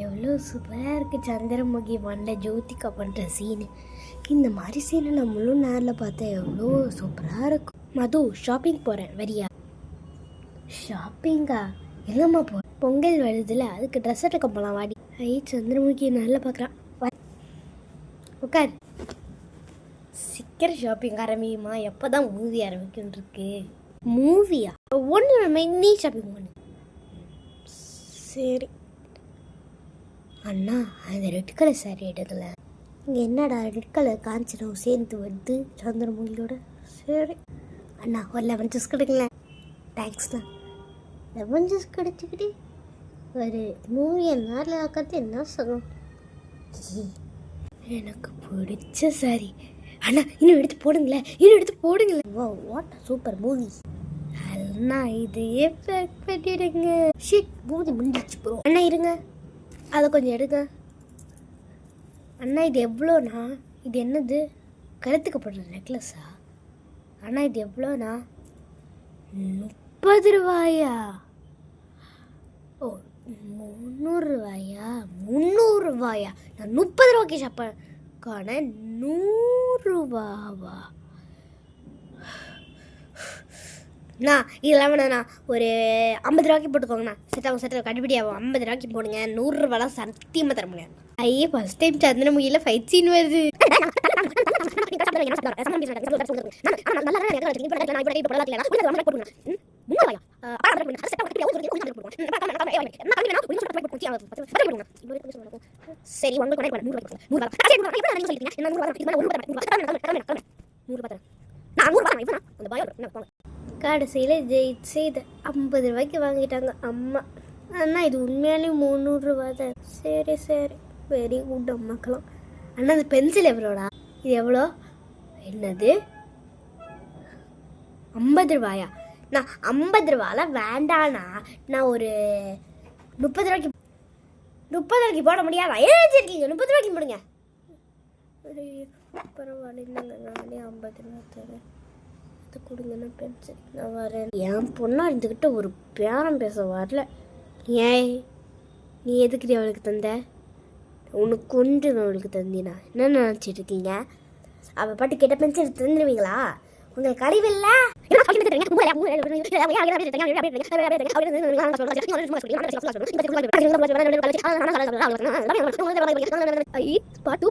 எவ்வளோ சூப்பராக இருக்குது சந்திரமுகி வண்ட ஜோதிகா பண்ணுற சீனு. இந்த மாதிரி சீனை நம்மளும் நேரில் பார்த்தா எவ்வளோ சூப்பராக இருக்கும். மது ஷாப்பிங் போகிறேன் வரியா? ஷாப்பிங்கா? எங்கம்மா போ? பொங்கல் வருதுல, அதுக்கு ட்ரெஸ் எடுக்க போகலாம் வாடி. சந்திரமுகி நல்லா பார்க்குறான். உட்கார். சீக்கிரம் ஷாப்பிங் ஆரம்பிக்குமா? எப்போ தான் மூவி ஆரம்பிக்குன்னு இருக்கு. மூவியா? ஒன்று நீ ஷாப்பிங் பண்ணு. சரி அண்ணா, அந்த ரெட் கலர் சாரி எடுக்கல. இங்கே என்னடா ரெட் கலர் காஞ்சிடும் சேர்ந்து வருது சந்திரமுகியோட. சரி அண்ணா, ஒரு லெமன் ஜூஸ் கிடைக்கல. தேங்க்ஸ்ண்ணா. லெமன் ஜூஸ் கிடைச்சிக்கிட்டு ஒரு மூவியை நேரில் ஆக்கிறது என்ன சொல்லும்? எனக்கு பிடிச்ச சாரி. அண்ணா இன்னும் எடுத்து போடுங்களேன், இன்னும் எடுத்து போடுங்களேன். வா, வாட் சூப்பர் மூவி. அண்ணா இதையே பேக் பண்ணிடுங்க. ஷிட், மூவி முடிஞ்சிச்சு ப்ரோ. அண்ணா இருங்க, அதை கொஞ்சம் எடுங்க. அண்ணா இது எவ்வளோண்ணா? இது என்னது? கழுத்துக்கு போடுற நெக்லஸா? அண்ணா இது எவ்வளோண்ணா? 30 ரூபாயா? ஓ 300 ரூபாயா? 300 ரூபாயா? நான் 30 ரூபாய்க்கு ஷாப்பான 100 ரூபாவா? அண்ணா இதெல்லாம் வேணாண்ணா, ஒரு 50 ரூபாய்க்கு போட்டுக்கோங்கண்ணா. செட்டாகும் கட்டுப்படி ஆகும். 50 ரூபாய்க்கு போடுங்க. 100 ரூபாலாம் சத்தியமாக தர முடியாது. ஐயே, ஃபர்ஸ்ட் டைம் சந்திரமுகியில் ஃபைட் சீன் வருது. சரி கடைசியில் செய்த 50 ரூபாய்க்கு வாங்கிட்டாங்க அம்மா. அண்ணா இது உண்மையாலே 300 ரூபா தான். சரி சரி, வெரி குட் அம்மாக்கலாம். அண்ணா அந்த பென்சில் எவ்வளோடா? இது எவ்வளோ? என்னது 50 ரூபாயா? நான் 50 ரூபால வேண்டாண்ணா, நான் ஒரு 30 ரூபாய்க்கு போட முடியாதா? ஏற்றிருக்கீங்க 30 ரூபாய்க்கு போடுங்க. பரவாயில்ல, நானே 50 ரூபா தரேன். அதை கொடுங்கண்ணா பென்சில். நான் வரேன். என் பொண்ணா இருந்துக்கிட்ட ஒரு பேரம் பேச வரல. ஏன் நீ எதுக்கு அவளுக்கு தந்த? உனக்கு கொண்டு அவளுக்கு தந்தினா என்ன நினச்சிட்டு இருக்கீங்க? அவள் பாட்டு கேட்ட பென்சில் தந்துடுவீங்களா? உங்களுக்கு கழிவில்ல? பாட்டு